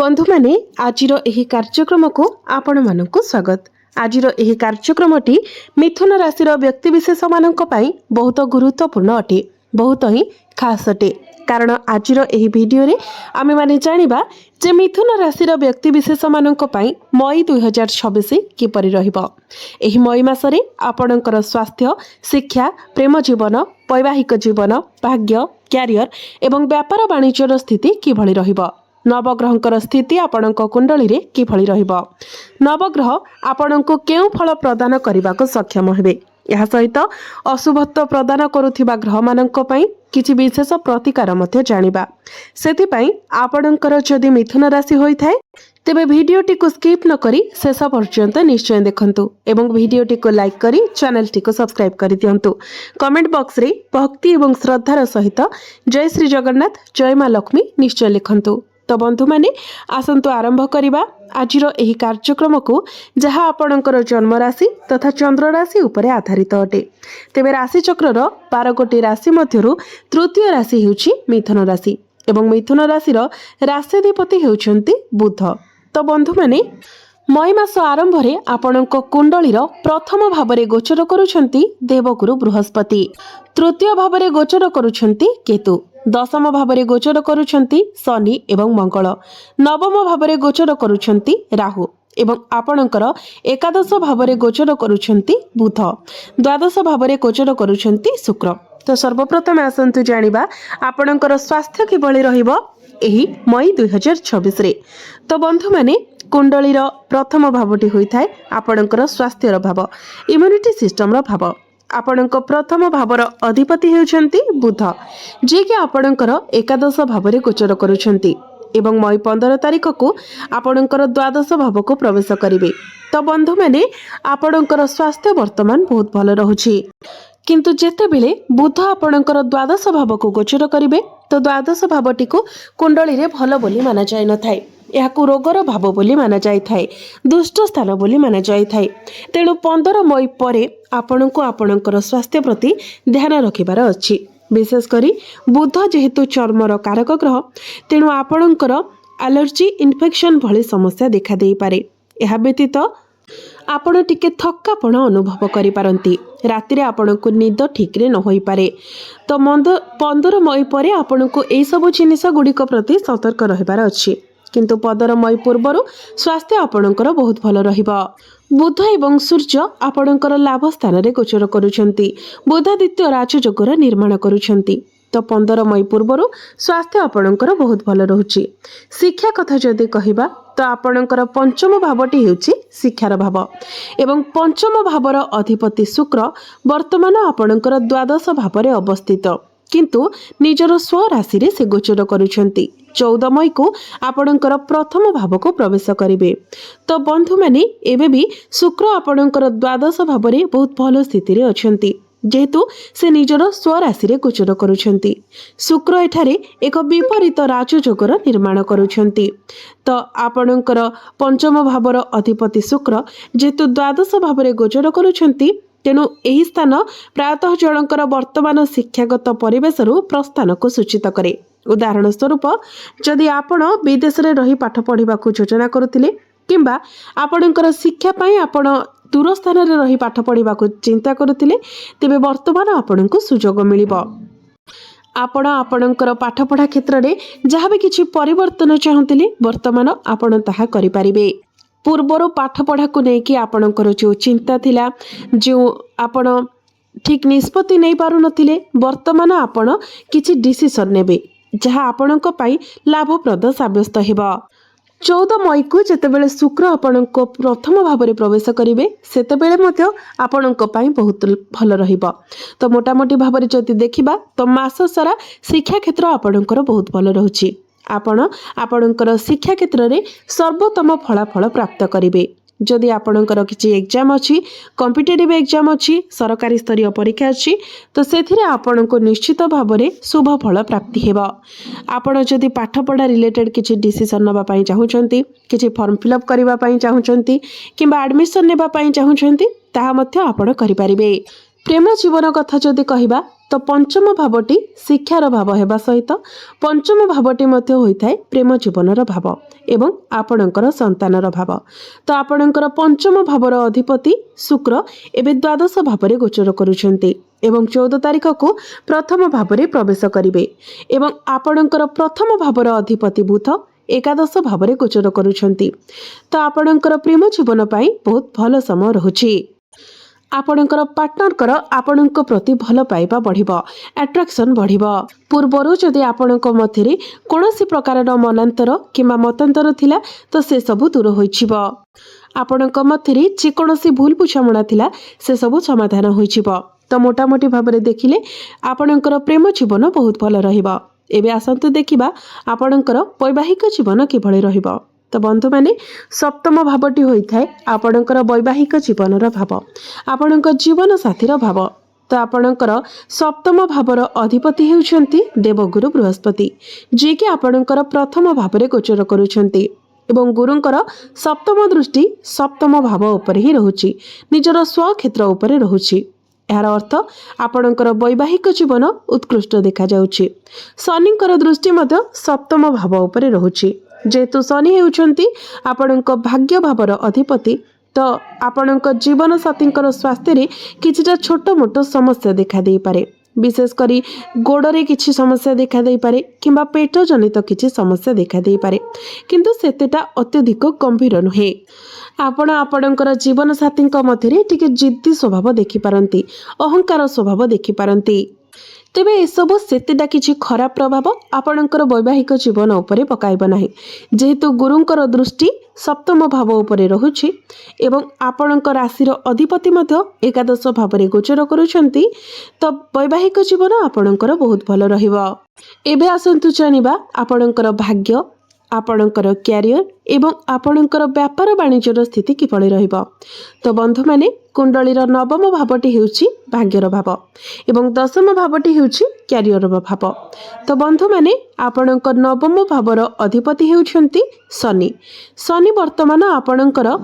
बंधु माने आजिर एही कार्यक्रम को आपण मानकु स्वागत। आजिर एही कार्यक्रमटी मिथुन राशि व्यक्तिविशेष मानक पई बहुत गुरुत्वपूर्ण अटे, बहुत ही खास अटे। कारण आजिर एही वीडियो रे आमे माने जानिबा जे मिथुन राशि व्यक्तिविशेष मानक पई मई 2026 किपरि रहिबो। एही मई मासरे आपणकर स्वास्थ्य, शिक्षा, प्रेम जीवन, वैवाहिक जीवन, भाग्य, क्यारियर एवं व्यापार वाणिज्यर स्थिति किभଳି रहिबो। नवग्रहंकर स्थिति आपणक कुंडली रे किभଳି रहिबो। नवग्रह आपणको केउ फल प्रदान करबाक सक्षम हेबे। यह सहित अशुभत्व प्रदान करुथिबा ग्रह मानक पई किछि विशेष प्रतिकार मध्य जानिबा। सेति पई आपणकर जदि मिथुन राशि होई थाए तेबे वीडियोटी को स्किप न करी शेष पर्यंत निश्चय देखंतु एवं वीडियोटी को लाइक करी चैनलटी को सब्सक्राइब करि दियंतु। कमेंट बॉक्स रे भक्ति एवं श्रद्धार सहित जय श्री जगन्नाथ, जय मां लक्ष्मी निश्चय लिखंतु। तो बंधु माने आसंतु आरंभ करिबा आजिर एही कार्यक्रम को, जहाँ आपणकर जन्म राशि तथा चंद्र राशि उपरे आधारित अटे। तेबे राशि चक्रर 12 गोटी राशि मध्यरु तृतीय राशि हेउछि मिथुन राशि एवं मिथुन राशि राष्ट्राधिपति हेउछन्ति बुध। तो बंधु माने मई मास आरंभ रे आपणक कुंडलीर प्रथम भावरे गोचर करुछन्ति देवगुरु बृहस्पति, तृतीय भावरे गोचर करुछन्ति केतु, दशम भावरे गोचर करुछन्ति शनि एवं मंगल, नवम भावरे गोचर करुछन्ति राहु एवं आपणकर एकादश भावरे गोचर करुछन्ति बुध, द्वादश भावरे गोचर करुछन्ति शुक्र। तो सर्वप्रथम आसंतु जानिबा आपणकर स्वास्थ्य किभଳି रहिबो एही मई 2026 रे। तो बंधु माने कुंडलीर प्रथम भावटी होई थाए आपणकर स्वास्थ्यर भाव, इम्यूनिटी सिस्टम रो भाव। आपणक प्रथम भावर अधिपति हेउछन्ति बुध, जे कि आपणकर एकादश भावरे गोचर करुछन्ति एवं मई 15 तारिख को आपणकर द्वादश भाव को प्रवेश करिवे। तो बंधु माने आपणकर स्वास्थ्य वर्तमान बहुत भल रहुछि, किंतु जेते बेले बुध आपणकर द्वादश भाव को गोचर करिवे तो द्वादश भावटी को कुंडली रे भल बोली माना जाय न थाए। याकू रोगर भाव बोली माना जाय थाए, दुष्ट स्थान बोली माना जाय थाए। तेणु 15 मई परे आपणको आपणकर स्वास्थ्य प्रति ध्यान रखिबार अछि। विशेष करी बुध जेहेतु चर्मर कारक ग्रह, तेणु आपणकर एलर्जी, इन्फेक्शन भली समस्या देखा देई पारे। एहा व्यतीत आपण टिके थक्कापण अनुभव करि पारंती, राति रे आपणको निद ठीक रे न होई पारे। तो 15 मई परे आपणको एई सब जिनिस गुडिक प्रति सतर्क रहिबार अछि, किंतु 15 मई पूर्वरु स्वास्थ्य आपणकर बहुत भल रहिबा। बुध एवं सूर्य आपणकर लाभ स्थान रे गोचर करुछन्ति, बुधादित्य राजयोगर निर्माण करुछन्ति। तो 15 मई पूर्वरु स्वास्थ्य आपणकर बहुत भल रहुछि। शिक्षा कथा जदि कहिबा तो आपणकर पंचम भावटी हेउछि शिक्षार भाव एवं पंचम भावर अधिपति शुक्र वर्तमान आपणकर द्वादश भावरे अवस्थित, किंतु निजर स्व राशि रे से गोचर करुछन्ति। 14 मई को आपणकर प्रथम भाव को प्रवेश करिवे। तो बंधु माने एबे भी शुक्र आपणकर द्वादश भावरे बहुत भल स्थिति रे अछन्ति, जेहेतु से निजर स्व राशि रे गोचर करुछन्ति। शुक्र एठारे एक विपरीत राजयोगर निर्माण करुछन्ति। तो आपणकर पंचम भावर अधिपति शुक्र जेहेतु द्वादश भावरे गोचर करुछन्ति, तेणु एही स्थान प्रायतः जनकर वर्तमान शिक्षागत परिवेशरू प्रस्थान को सूचित करे। उदाहरण स्वरूप जदि आपण विदेश रे रही पाठ पढ़िबा को योजना करुथिले किंबा आपणकर शिक्षा पई आपण दूर स्थान रे रही पाठ पढ़िबा को चिंता करुथिले, तेबे वर्तमान आपणको सुजोग मिलिबो। आपण आपणकर पाठ पढ़ा क्षेत्र रे जहाँ भी किछि परिवर्तन चाहुथिले वर्तमान आपण ताहा करि पारिबे। पूर्वर पाठ पढ़ा को लेकिन आपणकर जो चिंता थिला, जो आपण ठीक निष्पत्ति नहीं पारु नथिले, वर्तमान आपण किछि डिसिजन नेबे जहाँ आपणक पई लाभप्रद साब्यस्त हेबा। 14 मई को जेतेबेले शुक्र आपणको प्रथम भावरे प्रवेश करिवे सेतेबेले मध्य आपणक पई बहुत भल रहिबा। तो मोटामोटी भावरे जति देखिबा तो मास सारा शिक्षा क्षेत्र आपणकर बहुत भल रहुछि। आपण आपणकर शिक्षा क्षेत्र रे सर्वोत्तम फलाफल प्राप्त करिवे। जदि आपणकर किछि एग्जाम अछि, कॉम्पिटिटिव एग्जाम अछि, सरकारी स्तरीय परीक्षा अछि, तो सेथिरे आपणको निश्चित भावरे शुभ फल प्राप्ति हेबा। आपण जदि पाठ पढ़ा रिलेटेड किछि डिसिजन नबा पई चाहुचंती, किछि फॉर्म फिलअप करिबा पई चाहुचंती किंबा एडमिशन नेबा पई चाहुचंती, ताहा मध्य आपण करि पारिबे। प्रेम जीवन कथा जदि कहिबा तो पंचम भावटी शिक्षार भाव हेबा सहित पंचम भावटी मध्य होइथाय प्रेम जीवनर भाव एवं आपणकर संतानर भाव। तो आपणकर पंचम भावर अधिपति शुक्र एवं द्वादश भाव गोचर करुछन्ति एवं 14 तारिख को प्रथम भाव प्रवेश करिवे एवं आपणकर प्रथम भावर अधिपति बुध एकादश भाव गोचर करुछन्ति। तो आपणकर प्रेम जीवन पाई बहुत भल समय रहुछि। आपणकर पार्टनर आपणक प्रति भल पाइबा बढ़िबो, अट्राक्शन बढ़िबो। पूर्वरु जदि आपणक मध्यरे कोनोसी प्रकारर मनांतर किंबा मतांतर थिला तो से सब दूर होइछिबो। आपणक मध्यरे जे कोनोसी भूल बुझामणा थिला से सब समाधान होइछिबो। तो मोटामोटी भाबरे देखिले आपणकर प्रेम जीवन बहुत भल रहिबो। एबे आसंतु देखिबा आपणकर वैवाहिक जीवन किभଳି रहिबो। तो बंधु माने सप्तम भावटी होइथाय आपणकर वैवाहिक जीवनर भाव, आपणकर जीवन साथीर भाव। तो आपणकर सप्तम भावर अधिपति हेउछन्ति देवगुरु बृहस्पति, जे कि आपणकर प्रथम भावरे गोचर करुछन्ति एवं गुरुंकर सप्तम दृष्टि सप्तम भाव उपरे ही रहुछि, निजर स्वक्षेत्र उपरे रहुछि। यार अर्थ आपणकर वैवाहिक जीवन उत्कृष्ट देखा जाउछि। शनिकर दृष्टि मध्य सप्तम भाव उपरे रहुछि, जेतु शनि हेउछन्ति आपणक भाग्य भावर अधिपति। तो आपणक जीवन साथींकर स्वास्थ्य रे किछिटा छोट मोट समस्या देखा देई पारे, विशेष करी गोड़े किछि समस्या देखा देई पारे किंबा पेट जनित किछि समस्या देखा देई पारे, किंतु सेतेटा अत्यधिक गंभीर नुहे। आपण आपणकर जीवन साथींक मध्यरे टिके जिद्दी स्वभाव देखि पारंती, अहंकार स्वभाव देखि पारंती। तेबे एसबु सेतेटा किछि खराब प्रभाव आपणकर वैवाहिक जीवन उपरे पकाइब नाही, जेहेतु गुरुंकर दृष्टि सप्तम भाव उपरे रहुछि एवं आपणक राशिर अधिपति मध्य एकादश भावरे गोचर करुछन्ति। तो वैवाहिक जीवन आपणकर बहुत भल रहिबो। एबे आसंतु जानिबा आपणकर भाग्य, आपणकर क्यारियर एवं आपणकर व्यापार वाणिज्यर स्थिति किभଳି रहिबो। तो बंधु माने कुंडलीर नवम भावटी हेउछि भाग्यर भाव एवं दशम भावटी हेउछि क्यारियर भाव। तो बंधु माने आपणकर नवम भावर अधिपति हेउछन्ति शनि। शनि वर्तमान आपणकर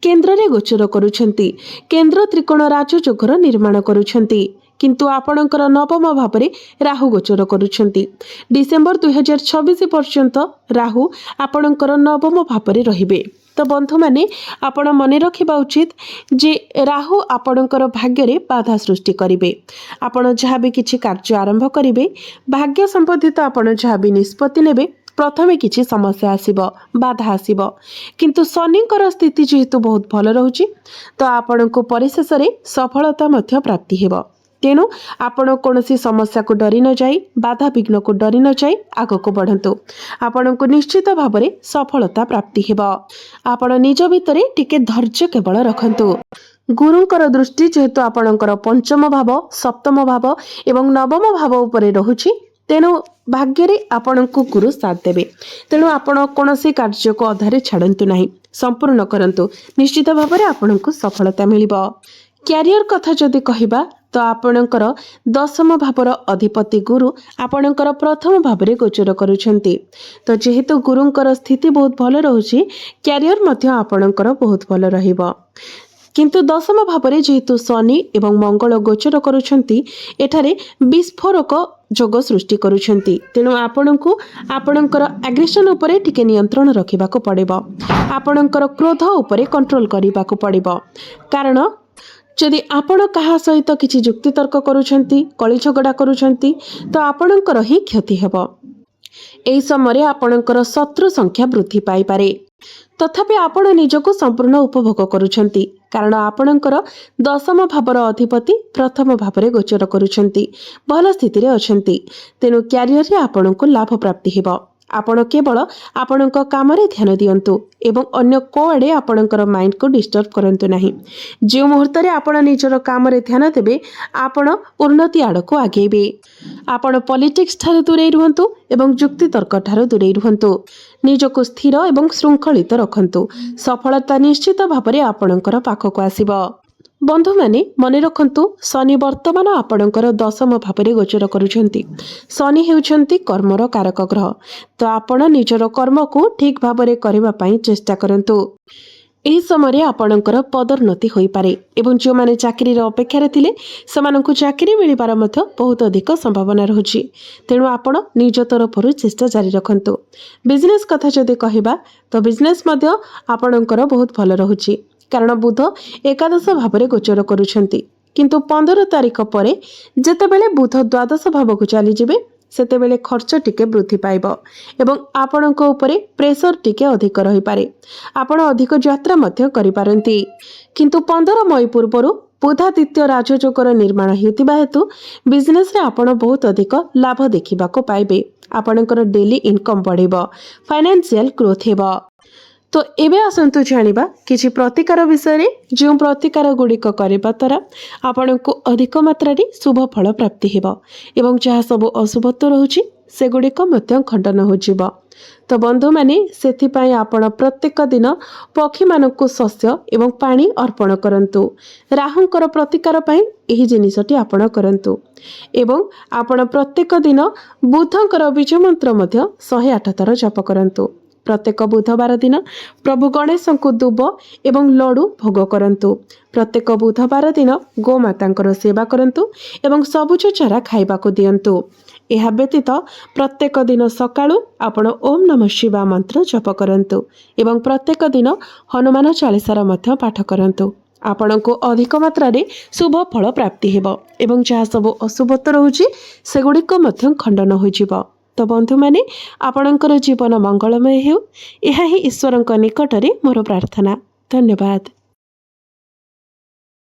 केन्द्र रे गोचर करुछन्ति, केन्द्र त्रिकोण राजयोगर निर्माण करुछन्ति, किंतु आपणकर नवम भावरे राहु गोचर करुछन्ति। डिसेंबर 2026 पर्यंत राहु आपणकर नवम भावरे रहिबे। तो बंधु माने आपण मने रखिबा उचित जे राहु आपणकर भाग्य रे बाधा सृष्टि करिवे। आपण जहाँ भी किछि कार्य आरंभ करिवे, भाग्य संबंधित आपण जहाँ भी निष्पत्ति नेबे प्रथमे किछि समस्या आसीबो, बाधा आसीबो, किंतु शनिकर स्थिति जेहेतु बहुत भल रहुछि तो आपणको परिशेष रे सफलता मध्य प्राप्ति हेबो। तेणु आपण कोनोसी समस्या को डरी न जाई, बाधा विघ्न को डरी न जाई आगो को बढ़ंतु, आपण को निश्चित भावरे सफलता प्राप्ति हेबो। आपण निज भितरे टिके धैर्य केवल रखंतु। गुरुंकर दृष्टि जेहेतु आपणकर पंचम भाव, सप्तम भाव एवं नवम भाव उपरे रहुछि, तेणु भाग्य रे आपणको गुरु साथ देबे। तेणु आपण कोनोसी कार्य को अधारे छाड़ंतु नाही, संपूर्ण करंतु, निश्चित भावरे आपणको सफलता मिलिबो। क्यारियर कथा जदि कहिबा तो आपणकर दशम भावर अधिपति गुरु आपणकर प्रथम भावरे गोचर करुछन्ति। तो जेहेतु गुरुंकर स्थिति बहुत भल रहुछि, क्यारियर मध्य आपणकर बहुत भल रहिबो। किंतु दशम भावरे जेहेतु शनि एवं मंगल गोचर करुछन्ति, एठारे विस्फोरक जोग सृष्टि करुछन्ति। तेणु आपणको आपणकर एग्रेशन उपरे टिके नियंत्रण रखिबाको पड़िबो, आपणकर क्रोध उपरे कंट्रोल करिबाको पड़िबो। कारण जदि आपण कहा सहित किछि जुक्ति तर्क करुछन्ति, कଳି झगड़ा करुछन्ति तो आपणकर ही क्षति हेबो। एई समय आपणकर शत्रु संख्या वृद्धि पाई पारे, तथापि आपण निजको संपूर्ण उपभोग करुछन्ति, कारण आपणकर दशम भावर अधिपति प्रथम भावरे गोचर करुछन्ति, भल स्थिति रे अछन्ति। तेनु क्यारियर रे आपणको लाभ प्राप्ति हेबो। आपण केवल आपणक काम रे ध्यान दियंतु एवं अन्य कोआडे आपणकर माइंड को डिस्टर्ब करंतु नाही। जे मुहूर्त रे आपण निजर काम रे ध्यान देबे, आपण उन्नति आडको आगेबे। आपण पॉलिटिक्स ठारू दूरे रुहंतु एवं जुक्ति तर्क ठारू दूरे रुहंतु, निजको स्थिर एवं श्रृंखलित रखंतु, सफलता निश्चित भावरे आपणकर पाखको आसीबो। बंधु माने मने रखंतु, शनि वर्तमान आपणकर दशम भावरे गोचर करुछन्ति। शनि हेउछन्ति कर्मर कारक ग्रह, तो आपण निजर कर्म को ठीक भावरे करिबा पई चेष्टा करंतु। ଏହି ସମୟରେ ଆପଣଙ୍କର ପଦୋନ୍ନତି ହୋଇପାରେ ଏବଂ ଯେଉଁମାନେ ଚାକିରିର ଅପେକ୍ଷାରେ ଥିଲେ ସେମାନଙ୍କୁ ଚାକିରି ମିଳିବାର ମଧ୍ୟ ବହୁତ ଅଧିକ ସମ୍ଭାବନା ରହୁଛି। ତେଣୁ ଆପଣ ନିଜ ତରଫରୁ ଚେଷ୍ଟା ଜାରି ରଖନ୍ତୁ। ବିଜନେସ୍ କଥା ଯଦି କହିବା ତ ବିଜନେସ୍ ମଧ୍ୟ ଆପଣଙ୍କର ବହୁତ ଭଲ ରହୁଛି, କାରଣ ବୁଧ ଏକାଦଶ ଭାବରେ ଗୋଚର କରୁଛନ୍ତି। କିନ୍ତୁ 15 ତାରିଖ ପରେ ଯେତେବେଳେ ବୁଧ ଦ୍ୱାଦଶ ଭାବକୁ ଚାଲିଯିବେ ସେତେବେଳେ ଖର୍ଚ୍ଚ ଟିକେ ବୃଦ୍ଧି ପାଇବ ଏବଂ ଆପଣଙ୍କ ଉପରେ ପ୍ରେସର ଟିକେ ଅଧିକ ରହିପାରେ। ଆପଣ ଅଧିକ ଯାତ୍ରା ମଧ୍ୟ କରିପାରନ୍ତି। କିନ୍ତୁ 15 ମଇ ପୂର୍ବରୁ ବୁଧାଦିତ୍ୟ ରାଜଯୋଗର ନିର୍ମାଣ ହେଉଥିବା ହେତୁ ବିଜନେସ୍ରେ ଆପଣ ବହୁତ ଅଧିକ ଲାଭ ଦେଖିବାକୁ ପାଇବେ। ଆପଣଙ୍କର ଡେଲି ଇନକମ୍ ବଢ଼ିବ, ଫାଇନାନ୍ସିଆଲ ଗ୍ରୋଥ ହେବ। ତ ଏବେ ଆସନ୍ତୁ ଜାଣିବା କିଛି ପ୍ରତିକାର ବିଷୟରେ, ଯେଉଁ ପ୍ରତିକାର ଗୁଡ଼ିକ କରିବା ଦ୍ୱାରା ଆପଣଙ୍କୁ ଅଧିକ ମାତ୍ରାରେ ଶୁଭ ଫଳ ପ୍ରାପ୍ତି ହେବ ଏବଂ ଯାହା ସବୁ ଅଶୁଭତ୍ୱ ରହୁଛି ସେଗୁଡ଼ିକ ମଧ୍ୟ ଖଣ୍ଡନ ହୋଇଯିବ। ତ ବନ୍ଧୁମାନେ, ସେଥିପାଇଁ ଆପଣ ପ୍ରତ୍ୟେକ ଦିନ ପକ୍ଷୀମାନଙ୍କୁ ଶସ୍ୟ ଏବଂ ପାଣି ଅର୍ପଣ କରନ୍ତୁ। ରାହୁଙ୍କର ପ୍ରତିକାର ପାଇଁ ଏହି ଜିନିଷଟି ଆପଣ କରନ୍ତୁ ଏବଂ ଆପଣ ପ୍ରତ୍ୟେକ ଦିନ ବୁଧଙ୍କର ବୀଜ ମନ୍ତ୍ର ମଧ୍ୟ 108 ଥର ଜପ କରନ୍ତୁ। ପ୍ରତ୍ୟେକ ବୁଧବାର ଦିନ ପ୍ରଭୁ ଗଣେଶଙ୍କୁ ଦୁବ ଏବଂ ଲଡ଼ୁ ଭୋଗ କରନ୍ତୁ। ପ୍ରତ୍ୟେକ ବୁଧବାର ଦିନ ଗୋମାତାଙ୍କର ସେବା କରନ୍ତୁ ଏବଂ ସବୁଜ ଚାରା ଖାଇବାକୁ ଦିଅନ୍ତୁ। ଏହା ବ୍ୟତୀତ ପ୍ରତ୍ୟେକ ଦିନ ସକାଳୁ ଆପଣ ଓମ୍ ନମଃ ଶିବାୟ ମନ୍ତ୍ର ଜପ କରନ୍ତୁ ଏବଂ ପ୍ରତ୍ୟେକ ଦିନ ହନୁମାନ ଚାଳିଶାର ମଧ୍ୟ ପାଠ କରନ୍ତୁ। ଆପଣଙ୍କୁ ଅଧିକ ମାତ୍ରାରେ ଶୁଭ ଫଳ ପ୍ରାପ୍ତି ହେବ ଏବଂ ଯାହା ସବୁ ଅଶୁଭତ୍ୱ ରହୁଛି ସେଗୁଡ଼ିକ ମଧ୍ୟ ଖଣ୍ଡନ ହୋଇଯିବ। ତ ବନ୍ଧୁମାନେ, ଆପଣଙ୍କର ଜୀବନ ମଙ୍ଗଳମୟ ହେଉ, ଏହା ହିଁ ଈଶ୍ୱରଙ୍କ ନିକଟରେ ମୋର ପ୍ରାର୍ଥନା। ଧନ୍ୟବାଦ।